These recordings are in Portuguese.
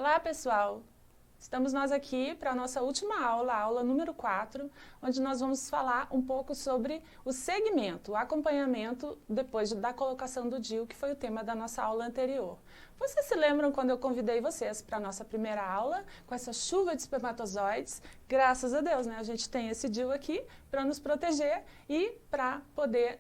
Olá, pessoal! Estamos nós aqui para a nossa última aula, a aula número 4, onde nós vamos falar um pouco sobre o segmento, o acompanhamento depois da colocação do DIU, que foi o tema da nossa aula anterior. Vocês se lembram quando eu convidei vocês para a nossa primeira aula, com essa chuva de espermatozoides? Graças a Deus, né? A gente tem esse DIU aqui para nos proteger e para poder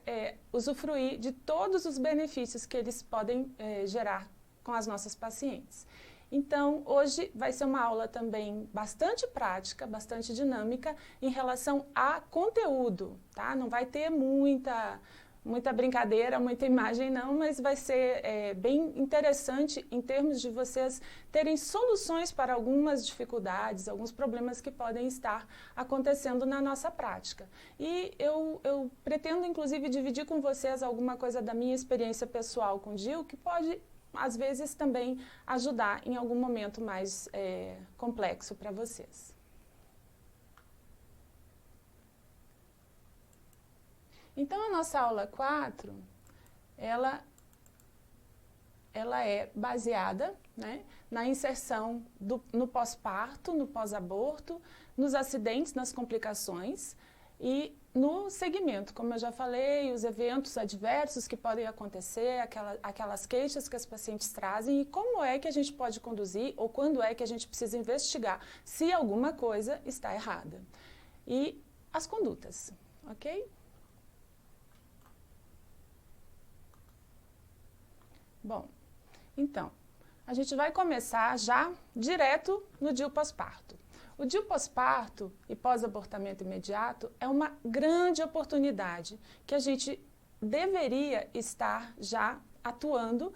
usufruir de todos os benefícios que eles podem gerar com as nossas pacientes. Então, hoje vai ser uma aula também bastante prática, bastante dinâmica em relação a conteúdo, tá? Não vai ter muita brincadeira, muita imagem não, mas vai ser bem interessante em termos de vocês terem soluções para algumas dificuldades, alguns problemas que podem estar acontecendo na nossa prática. E eu pretendo, inclusive, dividir com vocês alguma coisa da minha experiência pessoal com DIU, que pode às vezes também ajudar em algum momento mais complexo para vocês. Então, a nossa aula 4, ela é baseada, né, na inserção no pós-parto, no pós-aborto, nos acidentes, nas complicações e no segmento, como eu já falei, os eventos adversos que podem acontecer, aquelas queixas que as pacientes trazem e como é que a gente pode conduzir ou quando é que a gente precisa investigar se alguma coisa está errada. E as condutas, ok? Bom, então, a gente vai começar já direto no DIU pós-parto. O DIU pós-parto e pós-abortamento imediato é uma grande oportunidade que a gente deveria estar já atuando,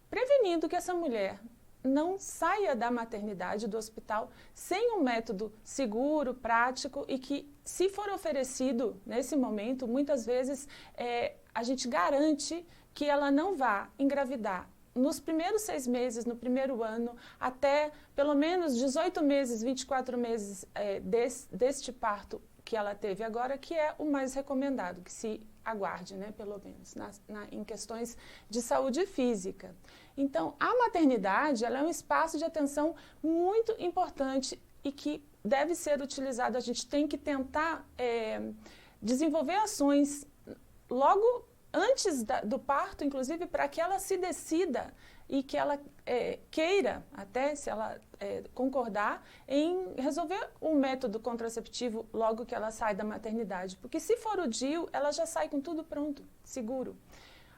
prevenindo que essa mulher não saia da maternidade, do hospital, sem um método seguro, prático e que, se for oferecido nesse momento, muitas vezes a gente garante que ela não vá engravidar nos primeiros 6 meses, no primeiro ano, até pelo menos 18 meses, 24 meses deste parto que ela teve agora, que é o mais recomendado, que se aguarde, né, pelo menos, em questões de saúde física. Então, a maternidade, ela é um espaço de atenção muito importante e que deve ser utilizado. A gente tem que tentar desenvolver ações logo antes do parto, inclusive, para que ela se decida e que ela queira, até se ela concordar, em resolver um método contraceptivo logo que ela sai da maternidade. Porque se for o DIU, ela já sai com tudo pronto, seguro.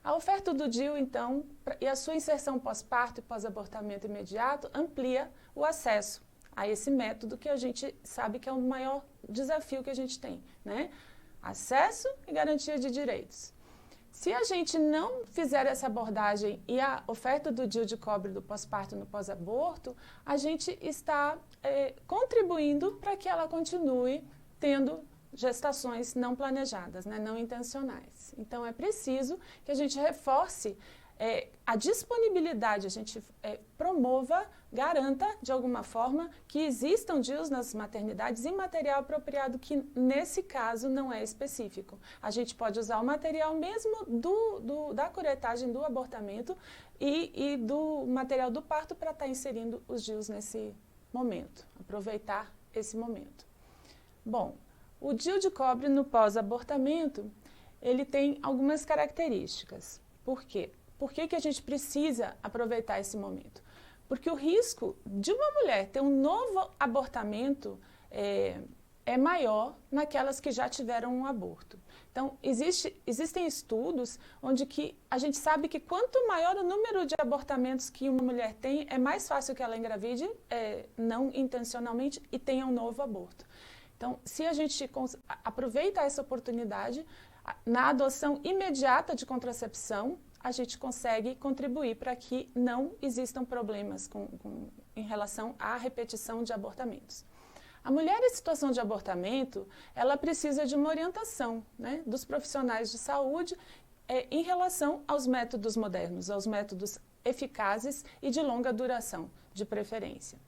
A oferta do DIU, então, e a sua inserção pós-parto e pós-abortamento imediato amplia o acesso a esse método que a gente sabe que é o maior desafio que a gente tem, né? Acesso e garantia de direitos. Se a gente não fizer essa abordagem e a oferta do DIU de cobre do pós-parto no pós-aborto, a gente está contribuindo para que ela continue tendo gestações não planejadas, né, não intencionais. Então, é preciso que a gente reforce a disponibilidade, a gente promova, garanta, de alguma forma, que existam DIUs nas maternidades e material apropriado, que nesse caso não é específico. A gente pode usar o material mesmo da curetagem, do abortamento e do material do parto para estar inserindo os DIUs nesse momento, aproveitar esse momento. Bom, o DIU de cobre no pós-abortamento, ele tem algumas características. Por quê? Por que a gente precisa aproveitar esse momento? Porque o risco de uma mulher ter um novo abortamento é maior naquelas que já tiveram um aborto. Então, existem estudos onde que a gente sabe que quanto maior o número de abortamentos que uma mulher tem, é mais fácil que ela engravide, não intencionalmente, e tenha um novo aborto. Então, se a gente aproveita essa oportunidade, na adoção imediata de contracepção, a gente consegue contribuir para que não existam problemas em relação à repetição de abortamentos. A mulher em situação de abortamento, ela precisa de uma orientação, né, dos profissionais de saúde em relação aos métodos modernos, aos métodos eficazes e de longa duração, de preferência.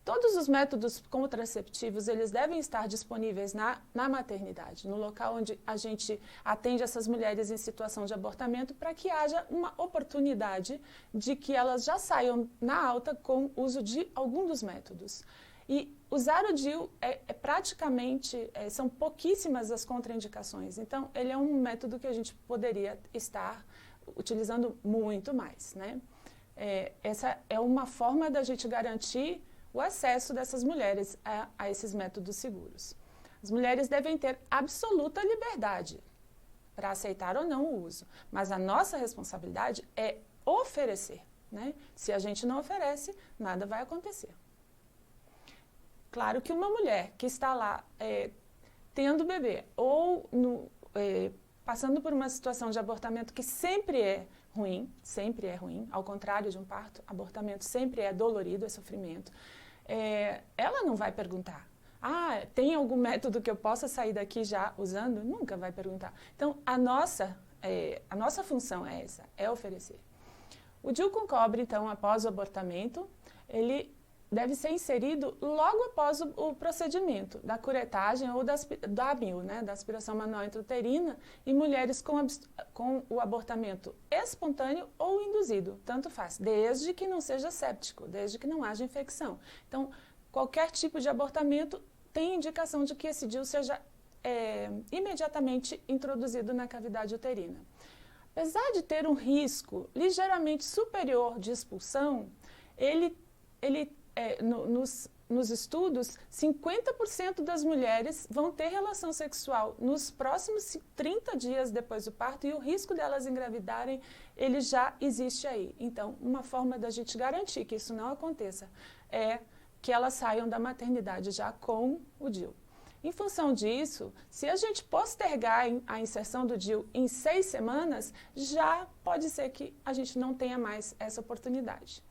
Todos os métodos contraceptivos, eles devem estar disponíveis na maternidade, no local onde a gente atende essas mulheres em situação de abortamento, para que haja uma oportunidade de que elas já saiam na alta com o uso de algum dos métodos. E usar o DIU praticamente, são pouquíssimas as contraindicações. Então, ele é um método que a gente poderia estar utilizando muito mais, né? Essa é uma forma da gente garantir o acesso dessas mulheres a esses métodos seguros. As mulheres devem ter absoluta liberdade para aceitar ou não o uso, mas a nossa responsabilidade é oferecer, né? Se a gente não oferece, nada vai acontecer. Claro que uma mulher que está lá tendo bebê ou passando por uma situação de abortamento que sempre é ruim, ao contrário de um parto, abortamento sempre é dolorido, é sofrimento, ela não vai perguntar, tem algum método que eu possa sair daqui já usando? Nunca vai perguntar. Então, a nossa função é essa, é oferecer. O DIU com cobre, então, após o abortamento, ele deve ser inserido logo após o procedimento da curetagem ou da ABIU, né, da aspiração manual intrauterina, em mulheres com o abortamento espontâneo ou induzido, tanto faz, desde que não seja séptico, desde que não haja infecção. Então, qualquer tipo de abortamento tem indicação de que esse DIU seja imediatamente introduzido na cavidade uterina. Apesar de ter um risco ligeiramente superior de expulsão, nos estudos, 50% das mulheres vão ter relação sexual nos próximos 30 dias depois do parto, e o risco delas engravidarem, ele já existe aí. Então, uma forma da gente garantir que isso não aconteça é que elas saiam da maternidade já com o DIU. Em função disso, se a gente postergar a inserção do DIU em 6 semanas, já pode ser que a gente não tenha mais essa oportunidade.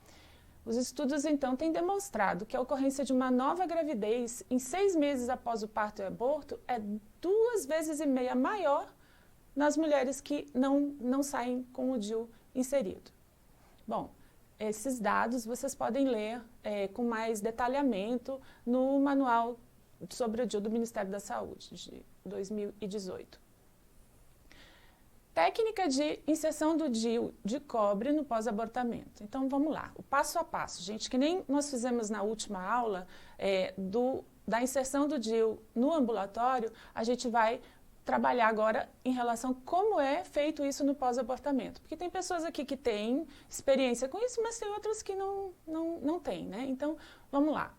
Os estudos, então, têm demonstrado que a ocorrência de uma nova gravidez em 6 meses após o parto e aborto é 2,5 vezes maior nas mulheres que não saem com o DIU inserido. Bom, esses dados vocês podem ler com mais detalhamento no manual sobre o DIU do Ministério da Saúde, de 2018. Técnica de inserção do DIU de cobre no pós-abortamento. Então, vamos lá, o passo a passo, gente, que nem nós fizemos na última aula da inserção do DIU no ambulatório, a gente vai trabalhar agora em relação a como é feito isso no pós-abortamento. Porque tem pessoas aqui que têm experiência com isso, mas tem outras que não têm, né? Então, vamos lá.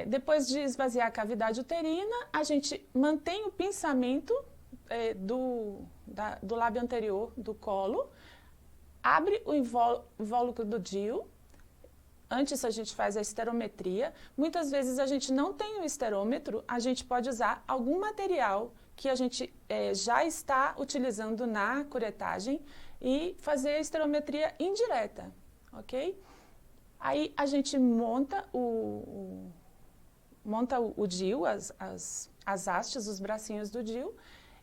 Depois de esvaziar a cavidade uterina, a gente mantém o pinçamento do lábio anterior do colo, abre o invólucro do DIU. Antes a gente faz a esterometria. Muitas vezes a gente não tem o esterômetro, a gente pode usar algum material que a gente já está utilizando na curetagem e fazer a esterometria indireta, ok? Aí a gente monta o DIU, as hastes, os bracinhos do DIU.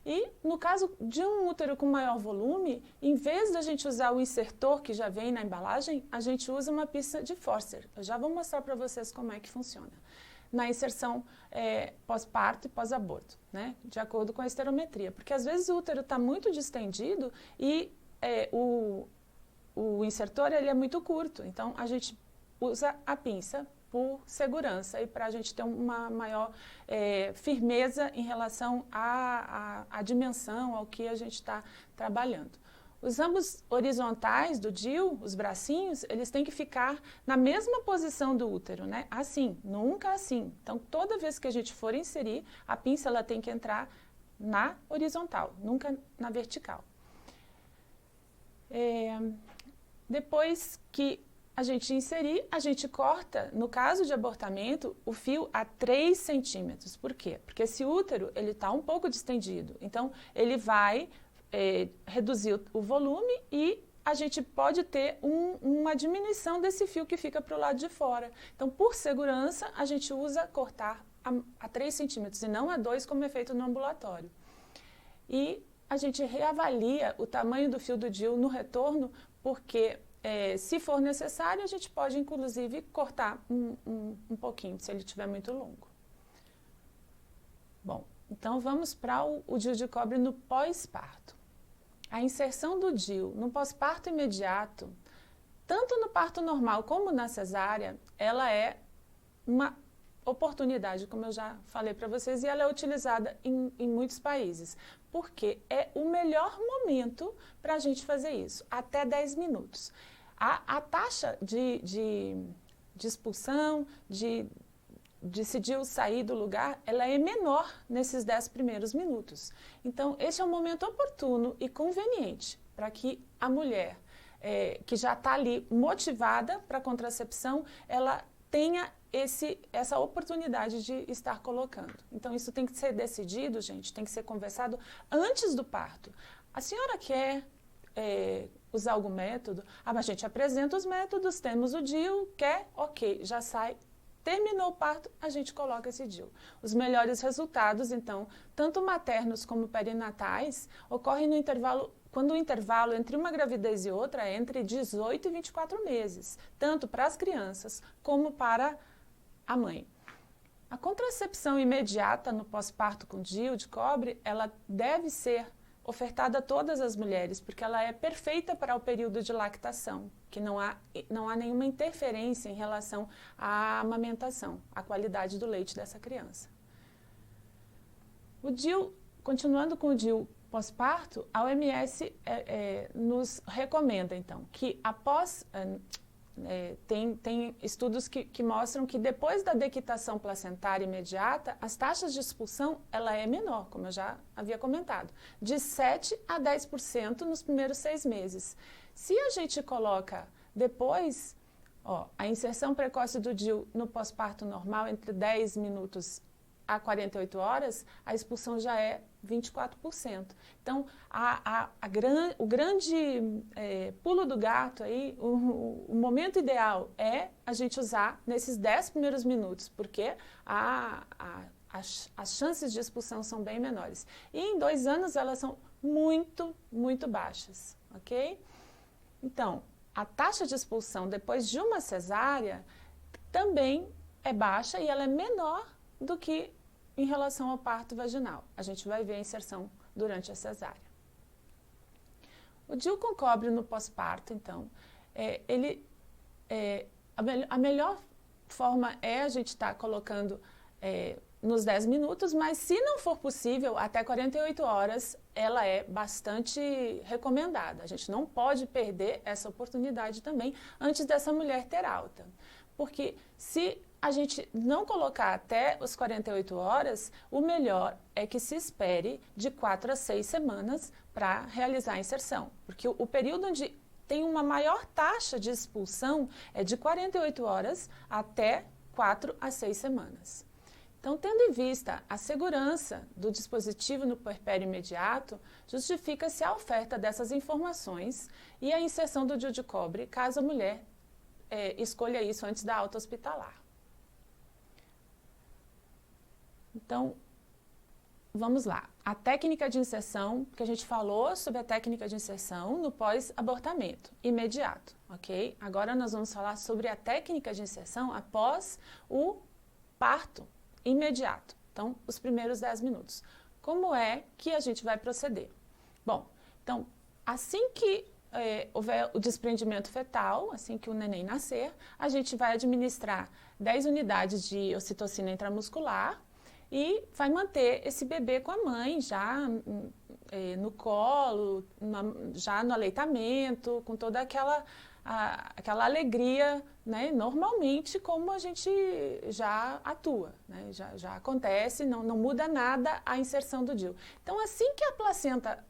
E, no caso de um útero com maior volume, em vez de a gente usar o insertor que já vem na embalagem, a gente usa uma pinça de Forceps. Eu já vou mostrar para vocês como é que funciona. Na inserção pós-parto e pós-aborto, né? De acordo com a esterometria. Porque, às vezes, o útero está muito distendido e o insertor ele é muito curto. Então, a gente usa a pinça por segurança e para a gente ter uma maior firmeza em relação à dimensão, ao que a gente está trabalhando. Os ramos horizontais do DIU, os bracinhos, eles têm que ficar na mesma posição do útero, né? Assim, nunca assim. Então, toda vez que a gente for inserir, a pinça ela tem que entrar na horizontal, nunca na vertical. Depois que a gente inserir, a gente corta, no caso de abortamento, o fio a 3 centímetros. Por quê? Porque esse útero, ele está um pouco distendido. Então, ele vai reduzir o volume e a gente pode ter uma diminuição desse fio que fica para o lado de fora. Então, por segurança, a gente usa cortar a 3 centímetros e não a 2, como é feito no ambulatório. E a gente reavalia o tamanho do fio do DIU no retorno, porque se for necessário, a gente pode, inclusive, cortar um pouquinho, se ele estiver muito longo. Bom, então vamos para o DIU de cobre no pós-parto. A inserção do DIU no pós-parto imediato, tanto no parto normal como na cesárea, ela é uma oportunidade, como eu já falei para vocês, e ela é utilizada em muitos países, porque é o melhor momento para a gente fazer isso, até 10 minutos. A taxa de expulsão, de se DIU sair do lugar, ela é menor nesses 10 primeiros minutos. Então, esse é um momento oportuno e conveniente para que a mulher, que já está ali motivada para a contracepção, ela tenha essa oportunidade de estar colocando. Então, isso tem que ser decidido, gente, tem que ser conversado antes do parto. A senhora quer usar algum método? Ah, mas a gente apresenta os métodos, temos o DIU, quer? Ok, já sai. Terminou o parto, a gente coloca esse DIU. Os melhores resultados, então, tanto maternos como perinatais, ocorrem no intervalo, quando o intervalo entre uma gravidez e outra é entre 18 e 24 meses, tanto para as crianças como para a mãe. A contracepção imediata no pós-parto com DIU de cobre, ela deve ser ofertada a todas as mulheres, porque ela é perfeita para o período de lactação, que não há nenhuma interferência em relação à amamentação, à qualidade do leite dessa criança. O DIU, continuando com o DIU pós-parto, a OMS nos recomenda, então, que após... tem estudos que mostram que depois da dequitação placentária imediata, as taxas de expulsão ela é menor, como eu já havia comentado, de 7 a 10% nos primeiros 6 meses. Se a gente coloca depois, a inserção precoce do DIU no pós-parto normal entre 10 minutos a 48 horas, a expulsão já é 24%. Então, o grande pulo do gato aí, o momento ideal é a gente usar nesses 10 primeiros minutos, porque as chances de expulsão são bem menores. E em 2 anos elas são muito, muito baixas, ok? Então, a taxa de expulsão depois de uma cesárea também é baixa e ela é menor do que em relação ao parto vaginal. A gente vai ver a inserção durante a cesárea. O DIU com cobre no pós-parto, então, a melhor forma é a gente estar colocando nos 10 minutos, mas se não for possível, até 48 horas, ela é bastante recomendada. A gente não pode perder essa oportunidade também antes dessa mulher ter alta. Porque se a gente não colocar até os 48 horas, o melhor é que se espere de 4 a 6 semanas para realizar a inserção. Porque o período onde tem uma maior taxa de expulsão é de 48 horas até 4 a 6 semanas. Então, tendo em vista a segurança do dispositivo no puerpério imediato, justifica-se a oferta dessas informações e a inserção do DIU de cobre, caso a mulher escolha isso antes da alta hospitalar. Então, vamos lá. A técnica de inserção, que a gente falou sobre a técnica de inserção no pós-abortamento imediato, ok? Agora nós vamos falar sobre a técnica de inserção após o parto imediato. Então, os primeiros 10 minutos. Como é que a gente vai proceder? Bom, então, assim que houver o desprendimento fetal, assim que o neném nascer, a gente vai administrar 10 unidades de ocitocina intramuscular, e vai manter esse bebê com a mãe já no colo, já no aleitamento, com toda aquela alegria, né, normalmente como a gente já atua, né, já acontece, não muda nada a inserção do DIU. Então, assim que a placenta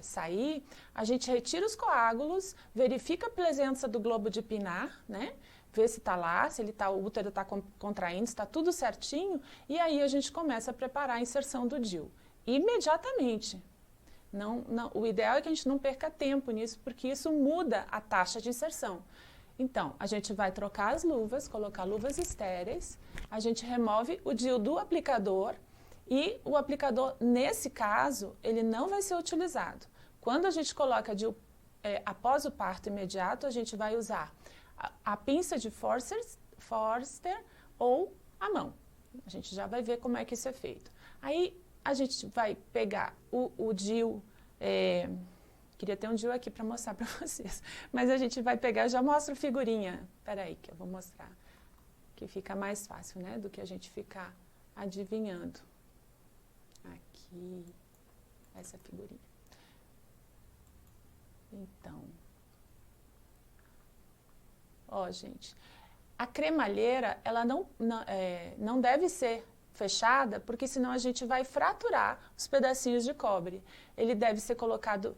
sair, a gente retira os coágulos, verifica a presença do globo de Pinard, né, vê se está lá, se o útero está contraindo, se está tudo certinho, e aí a gente começa a preparar a inserção do DIU. Imediatamente. O ideal é que a gente não perca tempo nisso, porque isso muda a taxa de inserção. Então, a gente vai trocar as luvas, colocar luvas estéreis, a gente remove o DIU do aplicador, e o aplicador, nesse caso, ele não vai ser utilizado. Quando a gente coloca DIU após o parto imediato, a gente vai usar a pinça de Forster ou a mão. A gente já vai ver como é que isso é feito. Aí a gente vai pegar o DIU, queria ter um DIU aqui para mostrar para vocês, mas a gente vai pegar, eu já mostro figurinha, peraí que eu vou mostrar, que fica mais fácil, né, do que a gente ficar adivinhando. Aqui, essa figurinha. Então, ó, gente, a cremalheira, ela não deve ser fechada, porque senão a gente vai fraturar os pedacinhos de cobre. Ele deve ser colocado,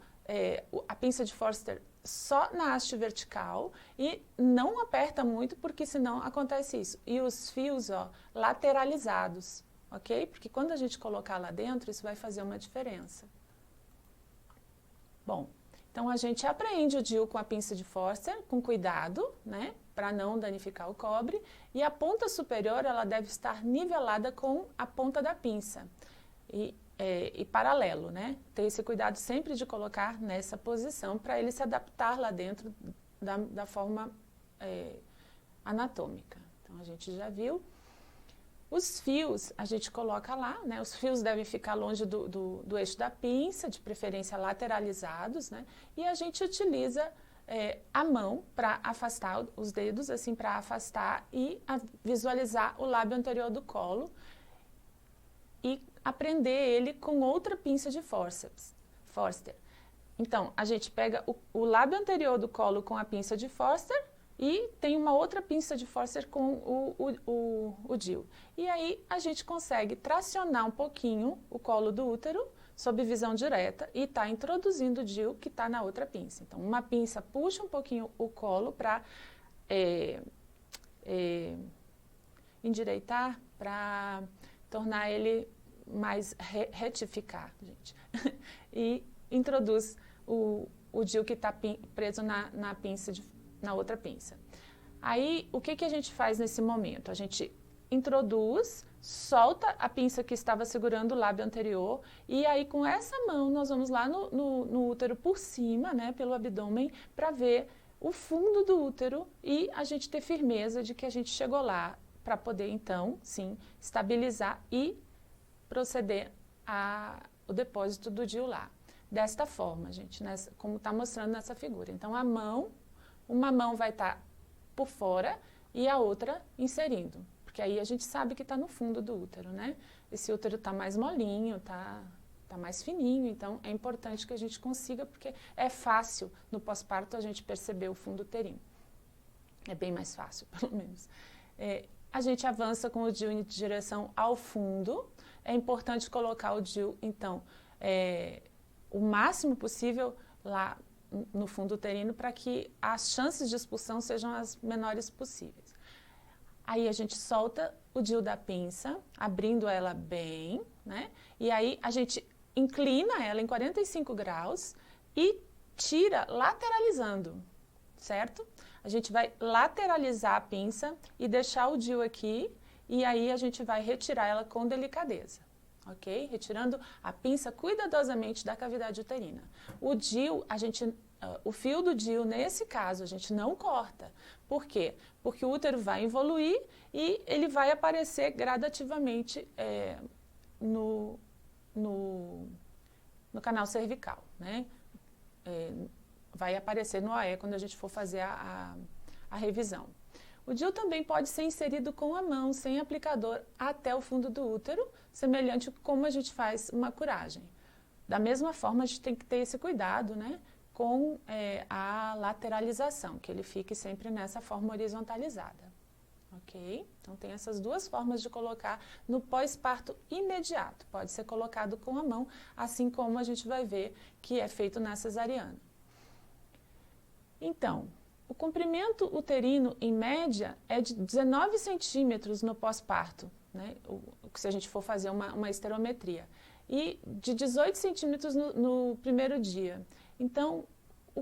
a pinça de Forster, só na haste vertical e não aperta muito, porque senão acontece isso. E os fios, ó, lateralizados, ok? Porque quando a gente colocar lá dentro, isso vai fazer uma diferença. Bom, então a gente apreende o DIU com a pinça de Forster, com cuidado, né? Para não danificar o cobre, e a ponta superior ela deve estar nivelada com a ponta da pinça e paralelo, né? Ter esse cuidado sempre de colocar nessa posição para ele se adaptar lá dentro da forma anatômica. Então a gente já viu. Os fios a gente coloca lá, né? Os fios devem ficar longe do eixo da pinça, de preferência lateralizados, né? E a gente utiliza a mão para afastar os dedos, assim, para afastar e visualizar o lábio anterior do colo e aprender ele com outra pinça de Forster. Então, a gente pega o lábio anterior do colo com a pinça de Forster e tem uma outra pinça de Forster com o DIU. E aí a gente consegue tracionar um pouquinho o colo do útero sob visão direta e está introduzindo o DIU que está na outra pinça. Então, uma pinça puxa um pouquinho o colo para endireitar, para tornar ele mais retificar, gente. E introduz o DIU que está preso na pinça, na outra pinça. Aí, o que a gente faz nesse momento? A gente introduz, solta a pinça que estava segurando o lábio anterior e aí com essa mão nós vamos lá no útero por cima, né, pelo abdômen, para ver o fundo do útero e a gente ter firmeza de que a gente chegou lá para poder então, sim, estabilizar e proceder ao depósito do DIU lá. Desta forma, gente, como está mostrando nessa figura. Então, uma mão vai estar por fora e a outra inserindo. Porque aí a gente sabe que está no fundo do útero, né? Esse útero está mais molinho, está mais fininho, então é importante que a gente consiga, porque é fácil no pós-parto a gente perceber o fundo uterino. É bem mais fácil, pelo menos. A gente avança com o DIU em direção ao fundo. É importante colocar o DIU, então, o máximo possível lá no fundo uterino para que as chances de expulsão sejam as menores possíveis. Aí a gente solta o DIU da pinça, abrindo ela bem, né? E aí a gente inclina ela em 45 graus e tira lateralizando, certo? A gente vai lateralizar a pinça e deixar o DIU aqui e aí a gente vai retirar ela com delicadeza, ok? Retirando a pinça cuidadosamente da cavidade uterina. O DIU, o fio do DIU, nesse caso, a gente não corta. Por quê? Porque o útero vai evoluir e ele vai aparecer gradativamente no canal cervical, né? Vai aparecer no AE quando a gente for fazer a revisão. O DIU também pode ser inserido com a mão, sem aplicador, até o fundo do útero, semelhante como a gente faz uma curagem. Da mesma forma, a gente tem que ter esse cuidado, né? Com a lateralização, que ele fique sempre nessa forma horizontalizada, ok? Então, tem essas duas formas de colocar no pós-parto imediato. Pode ser colocado com a mão, assim como a gente vai ver que é feito na cesariana. Então, o comprimento uterino, em média, é de 19 centímetros no pós-parto, né? Se a gente for fazer uma esterometria. E de 18 centímetros no primeiro dia. Então,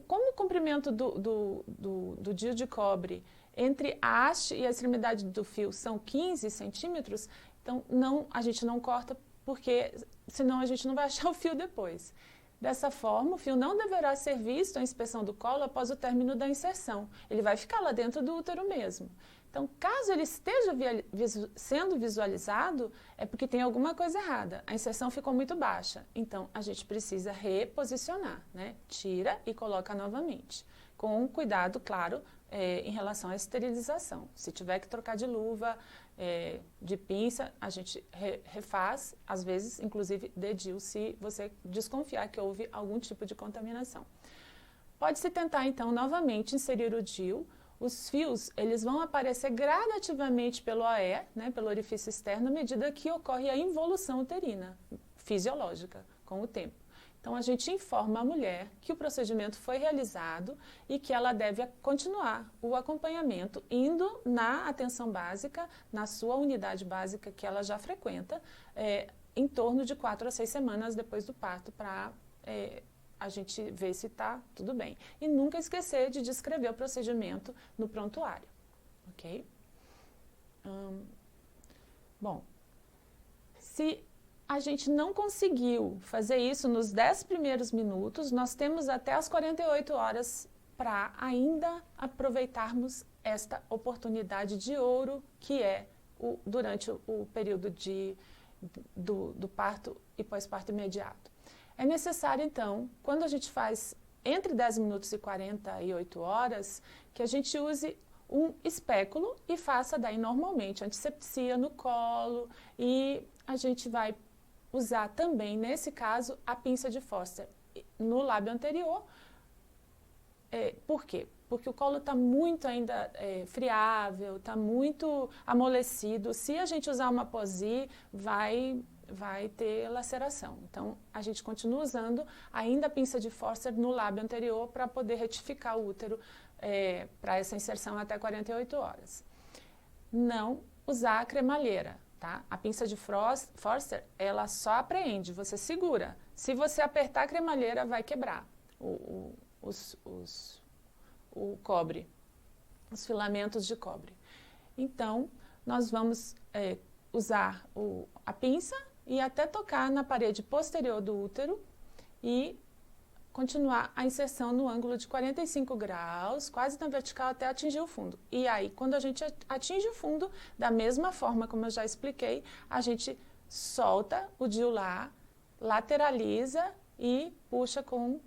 como o comprimento do DIU de cobre entre a haste e a extremidade do fio são 15 centímetros, então a gente não corta, porque senão a gente não vai achar o fio depois. Dessa forma, o fio não deverá ser visto à inspeção do colo após o término da inserção. Ele vai ficar lá dentro do útero mesmo. Então, caso ele esteja sendo visualizado, é porque tem alguma coisa errada. A inserção ficou muito baixa. Então, a gente precisa reposicionar, né? Tira e coloca novamente. Com cuidado, claro, em relação à esterilização. Se tiver que trocar de luva, de pinça, a gente refaz, às vezes, inclusive, de DIU, se você desconfiar que houve algum tipo de contaminação. Pode-se tentar, então, novamente inserir o DIU. Os fios, eles vão aparecer gradativamente pelo OE, né, pelo orifício externo, à medida que ocorre a involução uterina, fisiológica, com o tempo. Então, a gente informa a mulher que o procedimento foi realizado e que ela deve continuar o acompanhamento indo na atenção básica, na sua unidade básica que ela já frequenta, em torno de 4 a 6 semanas depois do parto, para a gente ver se está tudo bem. E nunca esquecer de descrever o procedimento no prontuário, ok? Bom, se a gente não conseguiu fazer isso nos 10 primeiros minutos, nós temos até as 48 horas para ainda aproveitarmos esta oportunidade de ouro que é durante o período do parto e pós-parto imediato. É necessário, então, quando a gente faz entre 10 minutos e 48 horas, que a gente use um espéculo e faça daí normalmente antisepsia no colo, e a gente vai usar também, nesse caso, a pinça de Foster no lábio anterior. Por quê? Porque o colo está muito ainda friável, está muito amolecido. Se a gente usar uma posi, vai ter laceração. Então, a gente continua usando ainda a pinça de Foster no lábio anterior para poder retificar o útero para essa inserção até 48 horas. Não usar a cremalheira, tá? A pinça de Foster, ela só apreende, você segura. Se você apertar a cremalheira, vai quebrar o cobre, os filamentos de cobre. Então, nós vamos usar a pinça e até tocar na parede posterior do útero e continuar a inserção no ângulo de 45 graus, quase na vertical até atingir o fundo. E aí, quando a gente atinge o fundo, da mesma forma como eu já expliquei, a gente solta o DIU lá, lateraliza e puxa com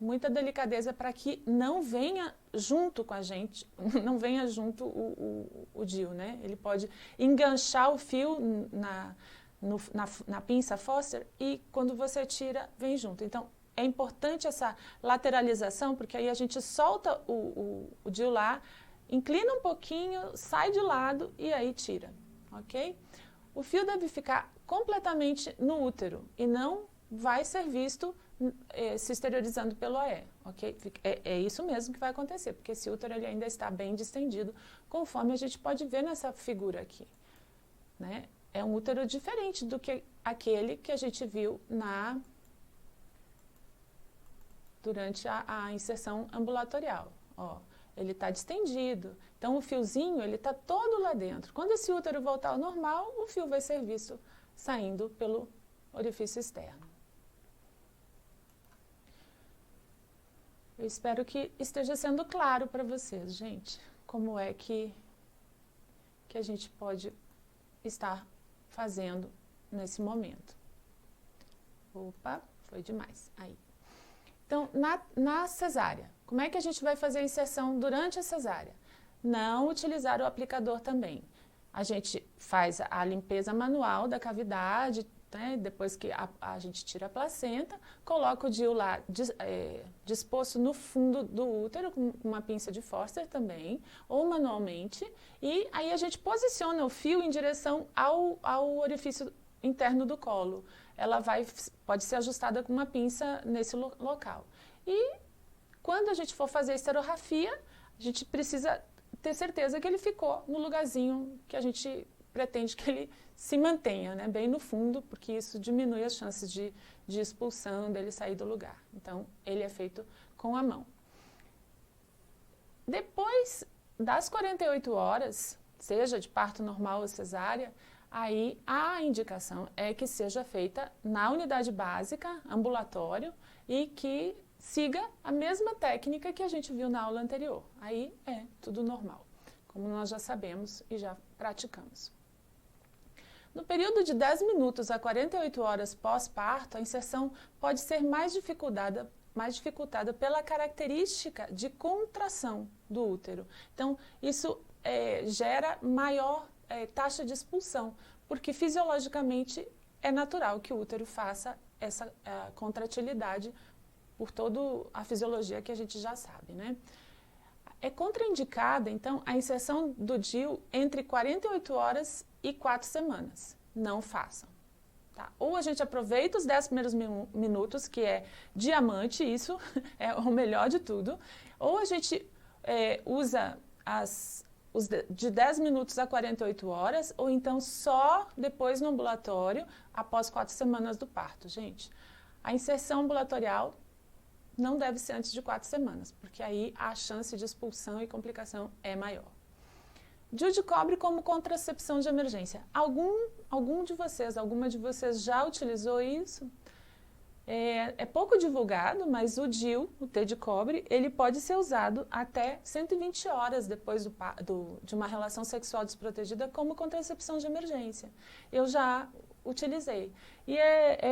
muita delicadeza para que não venha junto com a gente, não venha junto o DIU, né? Ele pode enganchar o fio na pinça Foster e quando você tira, vem junto. Então, é importante essa lateralização, porque aí a gente solta o DIU lá, inclina um pouquinho, sai de lado e aí tira, ok? O fio deve ficar completamente no útero e não vai ser visto se exteriorizando pelo OE, ok? É isso mesmo que vai acontecer, porque esse útero ele ainda está bem distendido, conforme a gente pode ver nessa figura aqui, né? É um útero diferente do que aquele que a gente viu durante a inserção ambulatorial. Ó, ele está distendido, então o fiozinho ele está todo lá dentro. Quando esse útero voltar ao normal, o fio vai ser visto saindo pelo orifício externo. Eu espero que esteja sendo claro para vocês, gente, como é que a gente pode estar fazendo nesse momento. Opa, foi demais. Aí. Então, na cesárea, como é que a gente vai fazer a inserção durante a cesárea? Não utilizar o aplicador também. A gente faz a limpeza manual da cavidade, né, depois que a gente tira a placenta, coloca o DIU lá disposto no fundo do útero, com uma pinça de Foster também, ou manualmente, e aí a gente posiciona o fio em direção ao orifício interno do colo. Ela pode ser ajustada com uma pinça nesse local. E quando a gente for fazer a esterografia, a gente precisa ter certeza que ele ficou no lugarzinho que a gente pretende que ele se mantenha, né, bem no fundo, porque isso diminui as chances de expulsão, dele sair do lugar. Então, ele é feito com a mão. Depois das 48 horas, seja de parto normal ou cesárea, aí a indicação é que seja feita na unidade básica, ambulatório, e que siga a mesma técnica que a gente viu na aula anterior. Aí é tudo normal, como nós já sabemos e já praticamos. No período de 10 minutos a 48 horas pós-parto, a inserção pode ser mais dificultada pela característica de contração do útero. Então, isso gera maior taxa de expulsão, porque fisiologicamente é natural que o útero faça essa contratilidade por toda a fisiologia que a gente já sabe, né? É contraindicada, então, a inserção do DIU entre 48 horas e 4 semanas. Não façam. Tá? Ou a gente aproveita os 10 primeiros minutos, que é diamante, isso é o melhor de tudo, ou a gente usa de 10 minutos a 48 horas, ou então só depois no ambulatório, após 4 semanas do parto. Gente, a inserção ambulatorial não deve ser antes de 4 semanas, porque aí a chance de expulsão e complicação é maior. DIU de cobre como contracepção de emergência. Alguma de vocês já utilizou isso? É pouco divulgado, mas o DIU, o T de cobre, ele pode ser usado até 120 horas depois de uma relação sexual desprotegida como contracepção de emergência. Eu já utilizei. E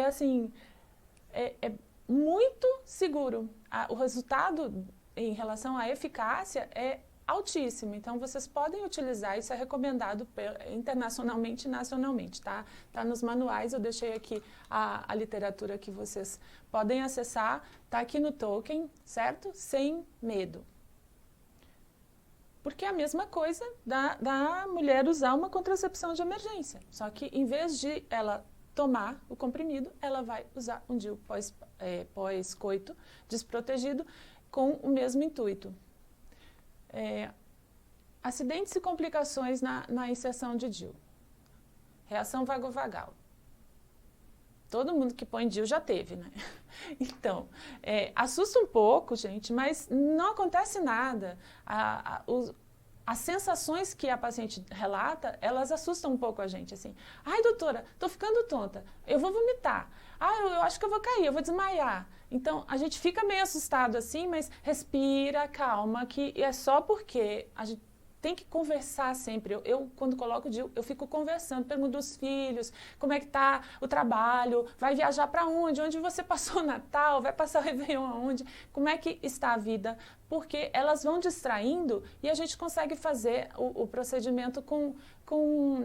assim, muito seguro. O resultado em relação à eficácia é altíssimo. Então, vocês podem utilizar, isso é recomendado internacionalmente e nacionalmente, tá? Tá nos manuais, eu deixei aqui a literatura que vocês podem acessar, tá aqui no Tolkien, certo? Sem medo. Porque é a mesma coisa da mulher usar uma contracepção de emergência. Só que, em vez de ela tomar o comprimido, ela vai usar um DIU pós-coito desprotegido com o mesmo intuito. Acidentes e complicações na inserção de DIU. Reação vagovagal. Todo mundo que põe DIU já teve, né? Então, assusta um pouco, gente, mas não acontece nada. As sensações que a paciente relata, elas assustam um pouco a gente, assim. Ai, doutora, tô ficando tonta, eu vou vomitar. Eu acho que eu vou cair, eu vou desmaiar. Então, a gente fica meio assustado assim, mas respira, calma, que é só porque a gente tem que conversar sempre. Eu quando coloco o DIU, eu fico conversando, pergunto dos filhos, como é que tá o trabalho, vai viajar para onde? Onde você passou o Natal? Vai passar o Réveillon aonde? Como é que está a vida? Porque elas vão distraindo e a gente consegue fazer o procedimento com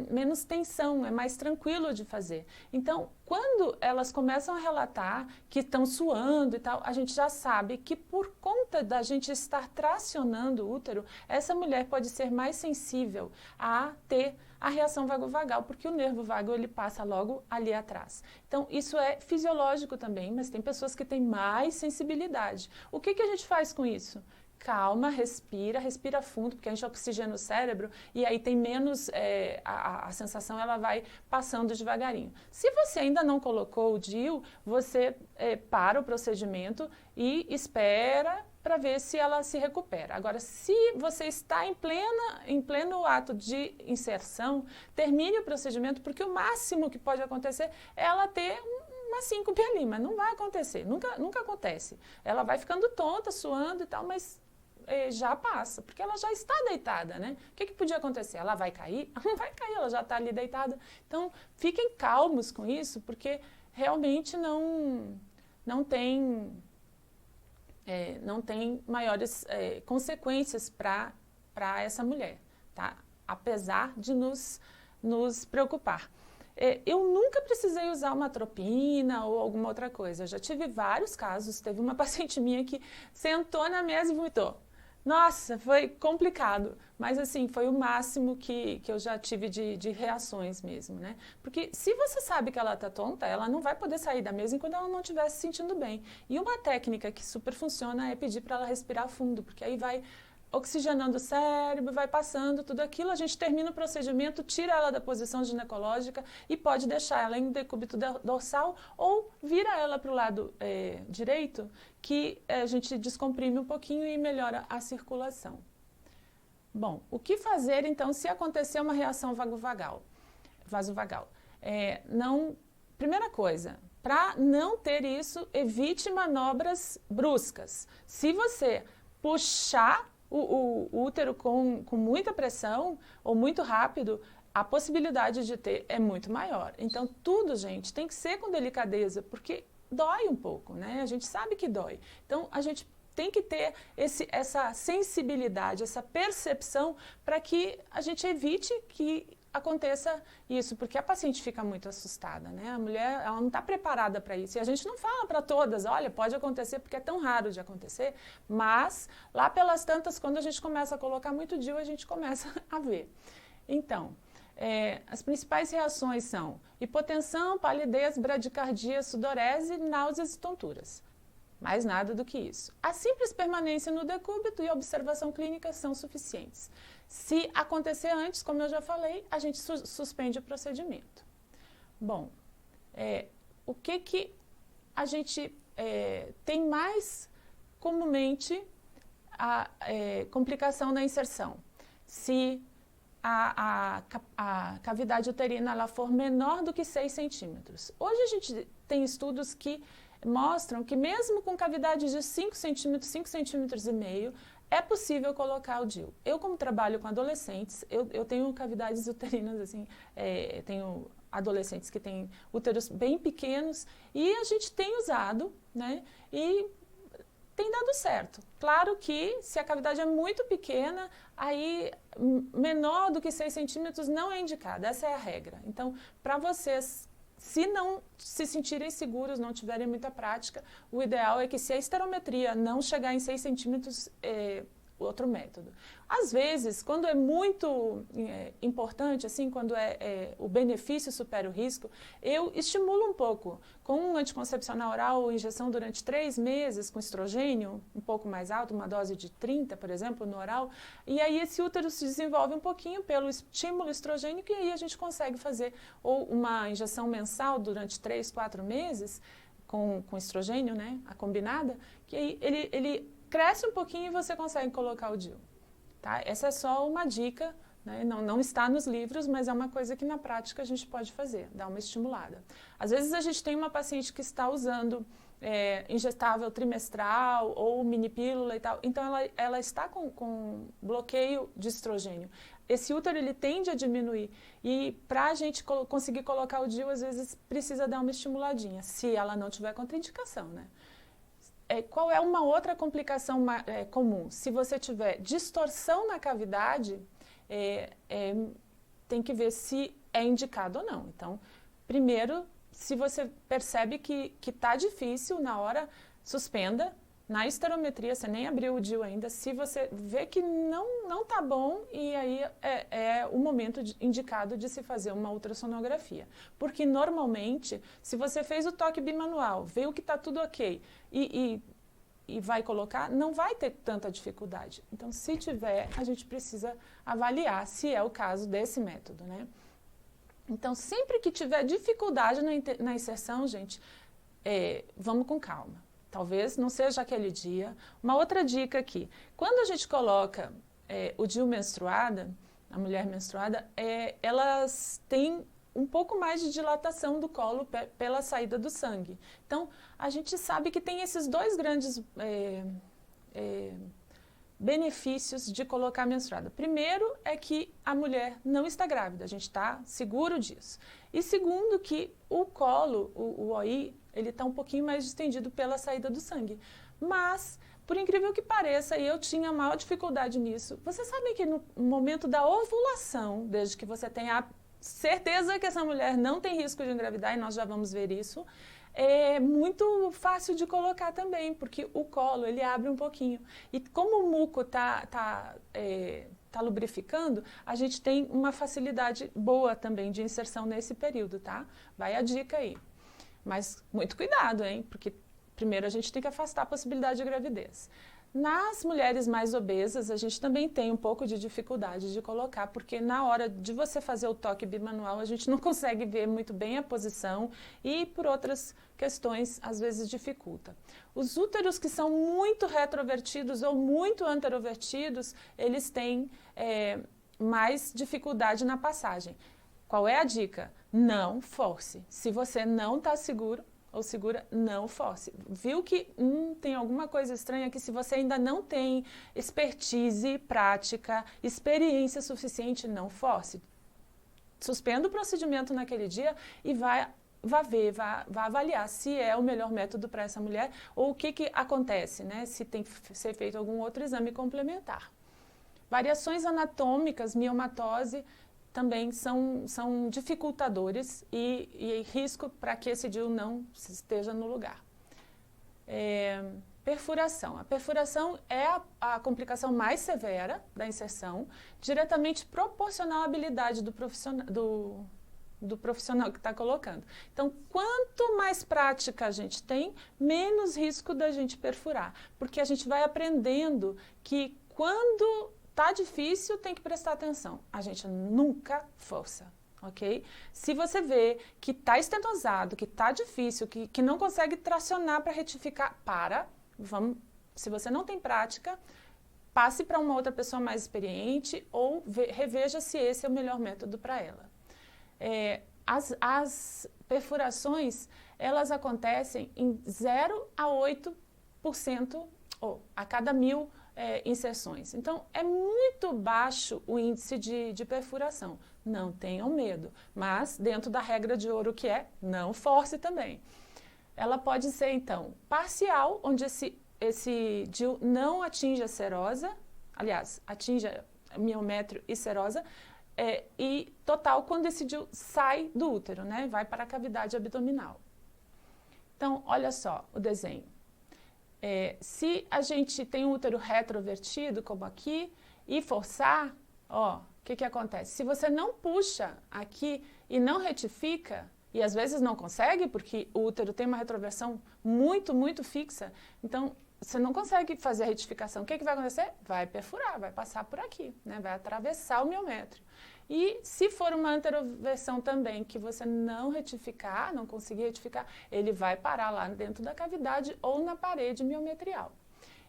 menos tensão, é mais tranquilo de fazer. Então, quando elas começam a relatar que estão suando e tal, a gente já sabe que por conta da gente estar tracionando o útero, essa mulher pode ser mais sensível a ter a reação vagovagal, porque o nervo vago ele passa logo ali atrás. Então, isso é fisiológico também, mas tem pessoas que têm mais sensibilidade. O que a gente faz com isso? Calma, respira fundo, porque a gente oxigena o cérebro e aí tem menos, a sensação ela vai passando devagarinho. Se você ainda não colocou o DIU, você para o procedimento e espera para ver se ela se recupera. Agora, se você está em pleno ato de inserção, termine o procedimento, porque o máximo que pode acontecer é ela ter uma síncope ali, mas não vai acontecer, nunca acontece. Ela vai ficando tonta, suando e tal, mas já passa, porque ela já está deitada, né? O que podia acontecer? Ela vai cair? Ela não vai cair, ela já está ali deitada. Então, fiquem calmos com isso, porque realmente não tem maiores consequências para essa mulher, tá? Apesar de nos preocupar. Eu nunca precisei usar uma atropina ou alguma outra coisa. Eu já tive vários casos. Teve uma paciente minha que sentou na mesa e vomitou. Nossa, foi complicado, mas assim, foi o máximo que eu já tive de reações mesmo, né? Porque se você sabe que ela está tonta, ela não vai poder sair da mesa enquanto ela não estiver se sentindo bem. E uma técnica que super funciona é pedir para ela respirar fundo, porque aí vai oxigenando o cérebro, vai passando tudo aquilo, a gente termina o procedimento, tira ela da posição ginecológica e pode deixar ela em decúbito dorsal ou vira ela para o lado direito, que a gente descomprime um pouquinho e melhora a circulação. Bom, o que fazer então se acontecer uma reação vagovagal? vaso vagal. Não, primeira coisa, para não ter isso, evite manobras bruscas. Se você puxar o útero com muita pressão ou muito rápido, a possibilidade de ter é muito maior. Então, tudo, gente, tem que ser com delicadeza, porque dói um pouco, né? A gente sabe que dói. Então, a gente tem que ter essa sensibilidade, essa percepção para que a gente evite que aconteça isso, porque a paciente fica muito assustada, né? A mulher, ela não está preparada para isso. E a gente não fala para todas, olha, pode acontecer porque é tão raro de acontecer, mas lá pelas tantas, quando a gente começa a colocar muito DIU, a gente começa a ver. Então, as principais reações são hipotensão, palidez, bradicardia, sudorese, náuseas e tonturas. Mais nada do que isso. A simples permanência no decúbito e observação clínica são suficientes. Se acontecer antes, como eu já falei, a gente suspende o procedimento. Bom, o que a gente tem mais comumente a complicação da inserção? Se a cavidade uterina ela for menor do que 6 centímetros. Hoje a gente tem estudos que mostram que mesmo com cavidade de 5 centímetros, 5 centímetros e meio, é possível colocar o DIU. Eu, como trabalho com adolescentes, eu tenho cavidades uterinas, assim, tenho adolescentes que têm úteros bem pequenos e a gente tem usado, né, e tem dado certo. Claro que se a cavidade é muito pequena, aí menor do que 6 centímetros não é indicada, essa é a regra. Então, para vocês, se não se sentirem seguros, não tiverem muita prática, o ideal é que se a esterometria não chegar em 6 centímetros, outro método. Às vezes, quando é muito importante, assim, quando o benefício supera o risco, eu estimulo um pouco com um anticoncepcional oral ou injeção durante 3 meses com estrogênio, um pouco mais alto, uma dose de 30, por exemplo, no oral, e aí esse útero se desenvolve um pouquinho pelo estímulo estrogênico e aí a gente consegue fazer ou uma injeção mensal durante 3, 4 meses com estrogênio, né, a combinada, que aí ele cresce um pouquinho e você consegue colocar o DIU. Tá? Essa é só uma dica, né? Não está nos livros, mas é uma coisa que na prática a gente pode fazer, dar uma estimulada. Às vezes a gente tem uma paciente que está usando injetável trimestral ou mini pílula e tal, então ela está com bloqueio de estrogênio. Esse útero ele tende a diminuir e para a gente conseguir colocar o DIU, às vezes precisa dar uma estimuladinha, se ela não tiver contraindicação, né? Qual é uma outra complicação comum? Se você tiver distorção na cavidade, tem que ver se é indicado ou não. Então, primeiro, se você percebe que está difícil na hora, suspenda. Na esterometria, você nem abriu o DIU ainda. Se você vê que não está bom, e aí é o momento indicado de se fazer uma ultrassonografia. Porque normalmente, se você fez o toque bimanual, viu que está tudo ok, e vai colocar, não vai ter tanta dificuldade. Então, se tiver, a gente precisa avaliar se é o caso desse método, né? Então, sempre que tiver dificuldade na inserção, gente, vamos com calma. Talvez não seja aquele dia. Uma outra dica aqui, quando a gente coloca o DIU menstruada, a mulher menstruada, elas têm um pouco mais de dilatação do colo pela saída do sangue. Então, a gente sabe que tem esses 2 grandes benefícios de colocar menstruada. Primeiro é que a mulher não está grávida, a gente está seguro disso. E segundo que o colo, o OI, ele está um pouquinho mais distendido pela saída do sangue. Mas, por incrível que pareça, e eu tinha maior dificuldade nisso, vocês sabem que no momento da ovulação, desde que você tenha a certeza que essa mulher não tem risco de engravidar, e nós já vamos ver isso, é muito fácil de colocar também, porque o colo, ele abre um pouquinho. E como o muco tá lubrificando, a gente tem uma facilidade boa também de inserção nesse período, tá? Vai a dica aí. Mas muito cuidado, hein? Porque primeiro a gente tem que afastar a possibilidade de gravidez. Nas mulheres mais obesas, a gente também tem um pouco de dificuldade de colocar, porque na hora de você fazer o toque bimanual, a gente não consegue ver muito bem a posição e por outras questões, às vezes dificulta. Os úteros que são muito retrovertidos ou muito anterovertidos, eles têm mais dificuldade na passagem. qual é a dica? Não force. Se você não está seguro ou segura, não force. Viu que tem alguma coisa estranha aqui? Se você ainda não tem expertise, prática, experiência suficiente, não force. Suspenda o procedimento naquele dia e vai avaliar se é o melhor método para essa mulher ou o que acontece, né? Se tem que ser feito algum outro exame complementar. Variações anatômicas, miomatose, também são dificultadores e risco para que esse DIU não esteja no lugar. Perfuração. A perfuração é a complicação mais severa da inserção, diretamente proporcional à habilidade do profissional que está colocando. Então, quanto mais prática a gente tem, menos risco da gente perfurar, porque a gente vai aprendendo que quando está difícil, tem que prestar atenção. A gente nunca força, ok? Se você vê que está estentosado, que está difícil, que não consegue tracionar para retificar, se você não tem prática, passe para uma outra pessoa mais experiente ou reveja se esse é o melhor método para ela. As perfurações, elas acontecem em 0 a 8% a cada 1000 inserções. Então, é muito baixo o índice de perfuração. Não tenham medo, mas dentro da regra de ouro que é, não force também. Ela pode ser, então, parcial, onde esse DIU não atinge a serosa, aliás, atinge miométrio e serosa, e total quando esse DIU sai do útero, né? Vai para a cavidade abdominal. Então, olha só o desenho. Se a gente tem um útero retrovertido, como aqui, e forçar, o que acontece? Se você não puxa aqui e não retifica, e às vezes não consegue, porque o útero tem uma retroversão muito, muito fixa, então você não consegue fazer a retificação. O que vai acontecer? Vai perfurar, vai passar por aqui, né? Vai atravessar o miométrio. E se for uma anteroversão também, que você não retificar, não conseguir retificar, ele vai parar lá dentro da cavidade ou na parede miometrial.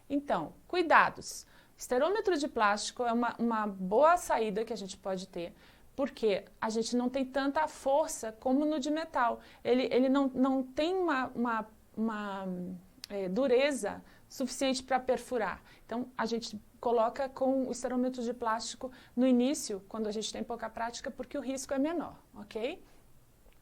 Então, cuidados. Esterômetro de plástico é uma boa saída que a gente pode ter, porque a gente não tem tanta força como no de metal. Ele não tem uma dureza suficiente para perfurar. Então, a gente coloca com o esterômetro de plástico no início, quando a gente tem pouca prática, porque o risco é menor, ok?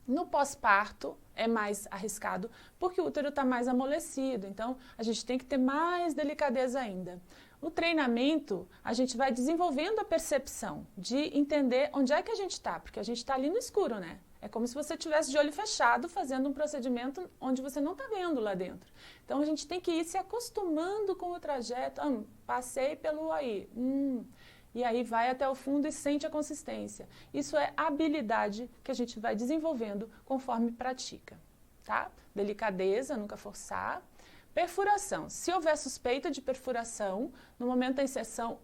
No pós-parto é mais arriscado, porque o útero está mais amolecido, então a gente tem que ter mais delicadeza ainda. No treinamento, a gente vai desenvolvendo a percepção de entender onde é que a gente está, porque a gente está ali no escuro, né? É como se você estivesse de olho fechado fazendo um procedimento onde você não está vendo lá dentro. Então, a gente tem que ir se acostumando com o trajeto. Passei pelo aí. E aí vai até o fundo e sente a consistência. Isso é habilidade que a gente vai desenvolvendo conforme pratica. Tá? Delicadeza, nunca forçar. Perfuração. Se houver suspeita de perfuração, no momento da inserção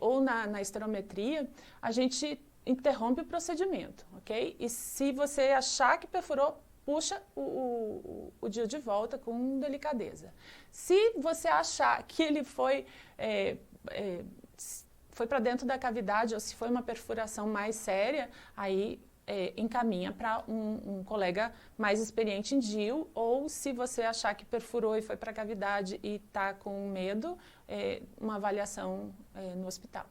ou na esterometria, a gente interrompe o procedimento, ok? E se você achar que perfurou, puxa o DIU de volta com delicadeza. Se você achar que ele foi para dentro da cavidade ou se foi uma perfuração mais séria, aí encaminha para um colega mais experiente em DIU, ou se você achar que perfurou e foi para a cavidade e está com medo, uma avaliação no hospital.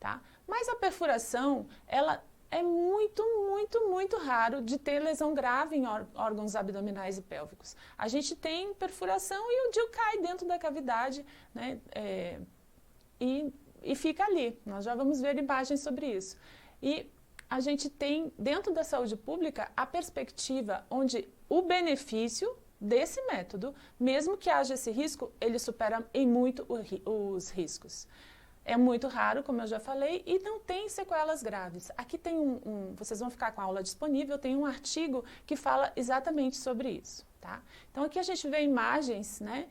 Tá? Mas a perfuração, ela é muito, muito, muito raro de ter lesão grave em órgãos abdominais e pélvicos. A gente tem perfuração e o DIU cai dentro da cavidade, né? E fica ali. Nós já vamos ver imagens sobre isso. E a gente tem, dentro da saúde pública, a perspectiva onde o benefício desse método, mesmo que haja esse risco, ele supera em muito os riscos. É muito raro, como eu já falei, e não tem sequelas graves. Aqui tem vocês vão ficar com a aula disponível, tem um artigo que fala exatamente sobre isso, tá? Então, aqui a gente vê imagens, né,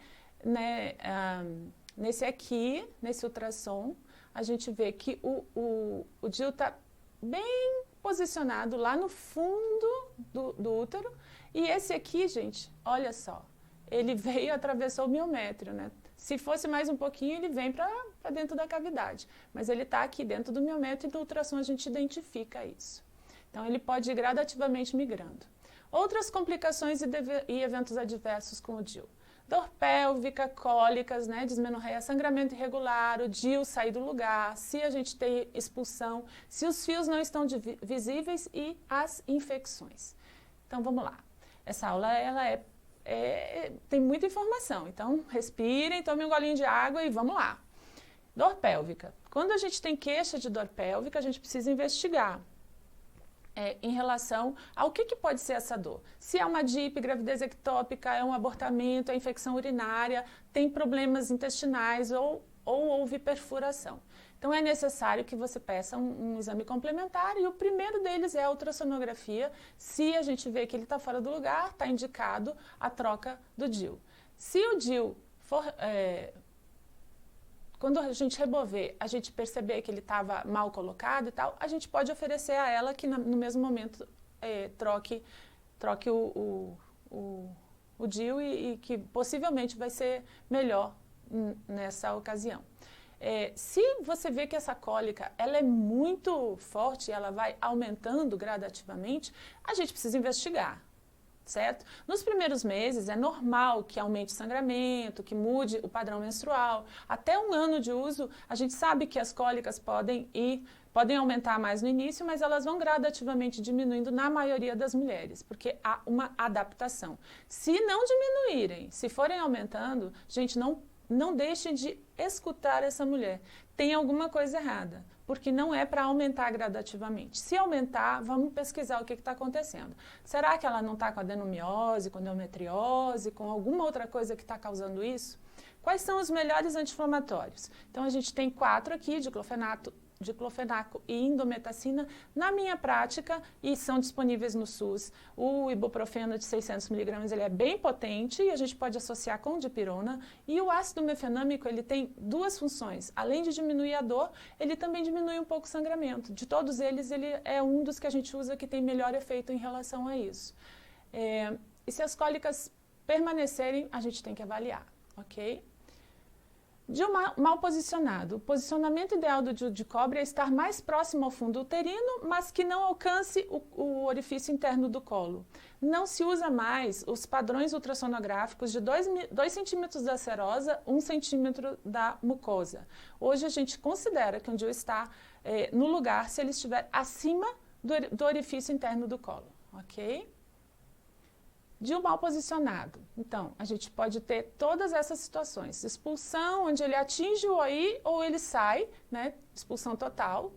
nesse ultrassom, a gente vê que o DIU está bem posicionado lá no fundo do útero, e esse aqui, gente, olha só, ele veio e atravessou o miométrio, né? Se fosse mais um pouquinho, ele vem para dentro da cavidade. Mas ele está aqui dentro do miométrio e no ultrassom a gente identifica isso. Então, Então, ele pode ir gradativamente migrando. Outras complicações e eventos adversos com o DIU. Dor pélvica, cólicas, né, dismenorreia, sangramento irregular, o DIU sair do lugar, se a gente tem expulsão, se os fios não estão visíveis e as infecções. Então, vamos lá. Essa aula, ela tem muita informação, então respirem, tomem um golinho de água e vamos lá. Dor pélvica. Quando a gente tem queixa de dor pélvica, a gente precisa investigar em relação ao que pode ser essa dor. Se é uma DIP, gravidez ectópica, é um abortamento, é infecção urinária, tem problemas intestinais ou houve perfuração. Então, é necessário que você peça um exame complementar e o primeiro deles é a ultrassonografia. Se a gente vê que ele está fora do lugar, está indicado a troca do DIU. Se o DIU for... quando a gente remover, a gente perceber que ele estava mal colocado e tal, a gente pode oferecer a ela que no mesmo momento troque o DIU e que possivelmente vai ser melhor nessa ocasião. Se você vê que essa cólica ela é muito forte, ela vai aumentando gradativamente, a gente precisa investigar, certo? Nos primeiros meses é normal que aumente o sangramento, que mude o padrão menstrual. Até 1 ano de uso, a gente sabe que as cólicas podem aumentar mais no início, mas elas vão gradativamente diminuindo na maioria das mulheres, porque há uma adaptação. Se não diminuírem, se forem aumentando, gente, não deixem de escutar essa mulher. Tem alguma coisa errada, porque não é para aumentar gradativamente. Se aumentar, vamos pesquisar o que está acontecendo. Será que ela não está com adenomiose, com endometriose, com alguma outra coisa que está causando isso? Quais são os melhores anti-inflamatórios? Então, a gente tem 4 aqui, diclofenaco e indometacina, na minha prática, e são disponíveis no SUS. O ibuprofeno de 600 mg, ele é bem potente e a gente pode associar com dipirona. E o ácido mefenâmico, ele tem 2 funções. Além de diminuir a dor, ele também diminui um pouco o sangramento. De todos eles, ele é um dos que a gente usa que tem melhor efeito em relação a isso. E se as cólicas permanecerem, a gente tem que avaliar, ok? DIU mal posicionado. O posicionamento ideal do DIU de cobre é estar mais próximo ao fundo uterino, mas que não alcance o orifício interno do colo. Não se usa mais os padrões ultrassonográficos de 2 centímetros da serosa, 1 centímetro da mucosa. Hoje a gente considera que um DIU está no lugar se ele estiver acima do orifício interno do colo, ok? DIU mal posicionado. Então, a gente pode ter todas essas situações. Expulsão, onde ele atinge o OI ou ele sai, né? Expulsão total.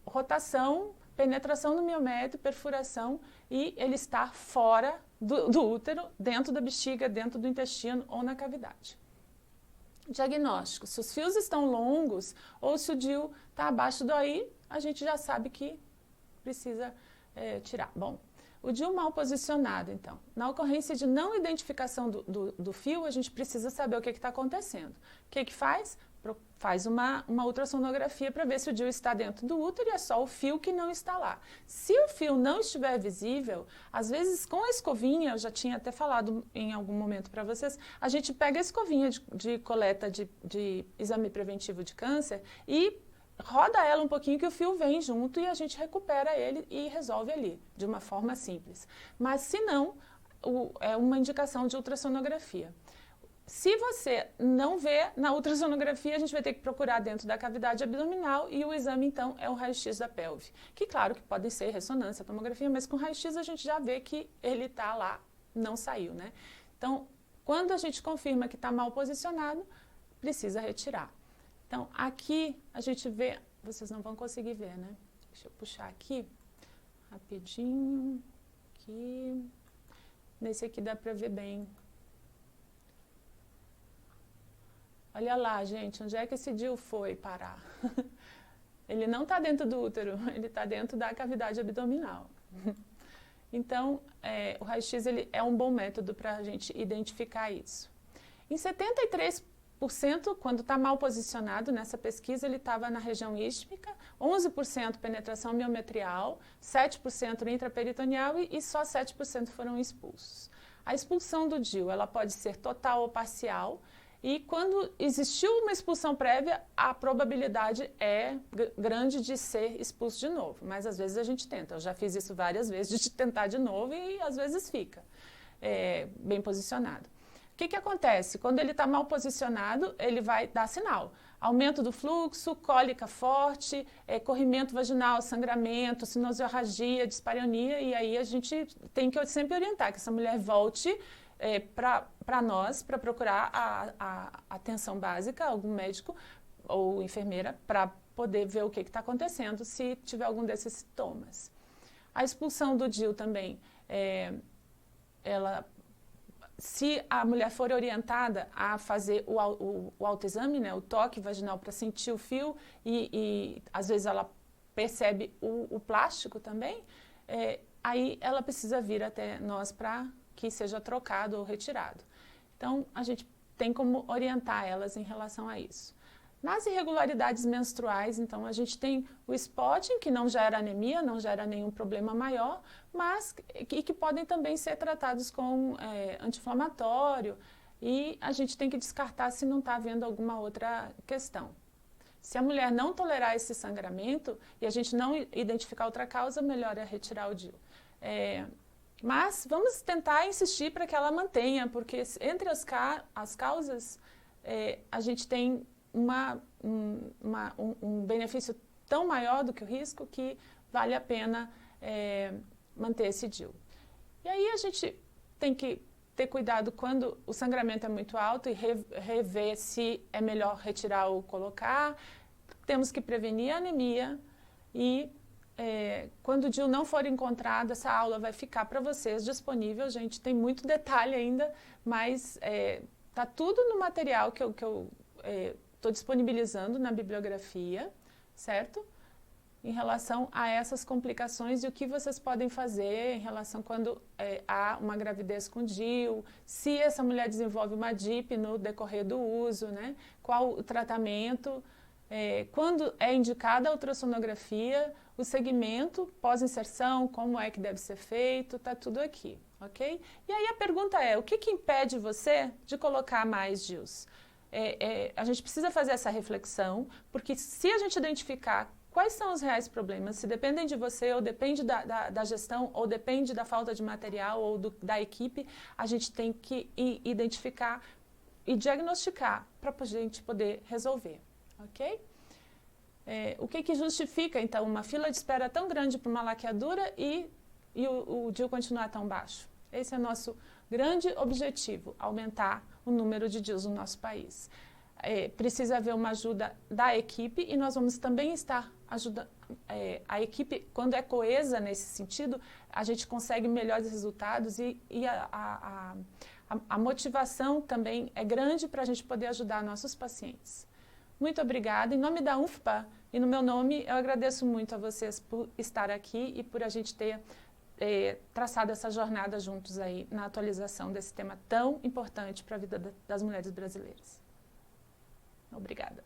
Rotação, penetração no miométrio, perfuração e ele está fora do útero, dentro da bexiga, dentro do intestino ou na cavidade. Diagnóstico. Se os fios estão longos ou se o DIU está abaixo do OI, a gente já sabe que precisa tirar. Bom, o DIU mal posicionado, então. Na ocorrência de não identificação do fio, a gente precisa saber o que está acontecendo. O que faz? Faz uma ultrassonografia para ver se o DIU está dentro do útero e é só o fio que não está lá. Se o fio não estiver visível, às vezes com a escovinha, eu já tinha até falado em algum momento para vocês, a gente pega a escovinha de coleta de exame preventivo de câncer e roda ela um pouquinho que o fio vem junto e a gente recupera ele e resolve ali, de uma forma simples. Mas se não, é uma indicação de ultrassonografia. Se você não vê na ultrassonografia, a gente vai ter que procurar dentro da cavidade abdominal e o exame, então, é o raio-x da pelve. Que, claro, que podem ser ressonância, tomografia, mas com raio-x a gente já vê que ele está lá, não saiu, né? Então, quando a gente confirma que está mal posicionado, precisa retirar. Então, aqui a gente vê, vocês não vão conseguir ver, né? Deixa eu puxar aqui, rapidinho, aqui. Nesse aqui dá para ver bem. Olha lá, gente, onde é que esse DIU foi parar? Ele não está dentro do útero, ele está dentro da cavidade abdominal. Então, o raio-x ele é um bom método para a gente identificar isso. Em 73%, quando está mal posicionado nessa pesquisa, ele estava na região ístmica, 11% penetração miometrial, 7% intraperitoneal e só 7% foram expulsos. A expulsão do DIU, ela pode ser total ou parcial. E quando existiu uma expulsão prévia, a probabilidade é grande de ser expulso de novo. Mas às vezes a gente tenta. Eu já fiz isso várias vezes, de tentar de novo e às vezes fica bem posicionado. O que acontece? Quando ele está mal posicionado, ele vai dar sinal. Aumento do fluxo, cólica forte, corrimento vaginal, sangramento, sinusiorragia, dispareunia. E aí a gente tem que sempre orientar que essa mulher volte para nós, para procurar a atenção básica, algum médico ou enfermeira, para poder ver o que está acontecendo, se tiver algum desses sintomas. A expulsão do DIU também, se a mulher for orientada a fazer o autoexame, né, o toque vaginal para sentir o fio e às vezes ela percebe o plástico também, aí ela precisa vir até nós para que seja trocado ou retirado. Então, a gente tem como orientar elas em relação a isso. Nas irregularidades menstruais, então, a gente tem o spotting, que não gera anemia, não gera nenhum problema maior, mas que podem também ser tratados com anti-inflamatório, e a gente tem que descartar se não está havendo alguma outra questão. Se a mulher não tolerar esse sangramento e a gente não identificar outra causa, melhor é retirar o DIU. Mas vamos tentar insistir para que ela mantenha, porque entre as causas, a gente tem um benefício tão maior do que o risco que vale a pena manter esse DIU. E aí a gente tem que ter cuidado quando o sangramento é muito alto e rever se é melhor retirar ou colocar. Temos que prevenir a anemia e quando o DIU não for encontrado, essa aula vai ficar para vocês disponível, gente. Tem muito detalhe ainda, mas está tudo no material que eu estou disponibilizando na bibliografia, certo? Em relação a essas complicações e o que vocês podem fazer em relação quando há uma gravidez com DIU, se essa mulher desenvolve uma DIP no decorrer do uso, né? Qual o tratamento, quando é indicada a ultrassonografia, o segmento pós-inserção, como é que deve ser feito, está tudo aqui, ok? E aí a pergunta é, o que impede você de colocar mais DIUs? A gente precisa fazer essa reflexão, porque se a gente identificar quais são os reais problemas, se dependem de você, ou depende da gestão, ou depende da falta de material, ou da equipe, a gente tem que identificar e diagnosticar para a gente poder resolver, ok? O que justifica, então, uma fila de espera tão grande para uma laqueadura e o DIU continuar tão baixo? Esse é o nosso grande objetivo, aumentar o número de DIUs no nosso país. Precisa haver uma ajuda da equipe e nós vamos também estar ajudando a equipe, quando é coesa nesse sentido, a gente consegue melhores resultados e a motivação também é grande para a gente poder ajudar nossos pacientes. Muito obrigada. Em nome da UFPA e no meu nome, eu agradeço muito a vocês por estar aqui e por a gente ter traçado essa jornada juntos aí na atualização desse tema tão importante para a vida das mulheres brasileiras. Obrigada.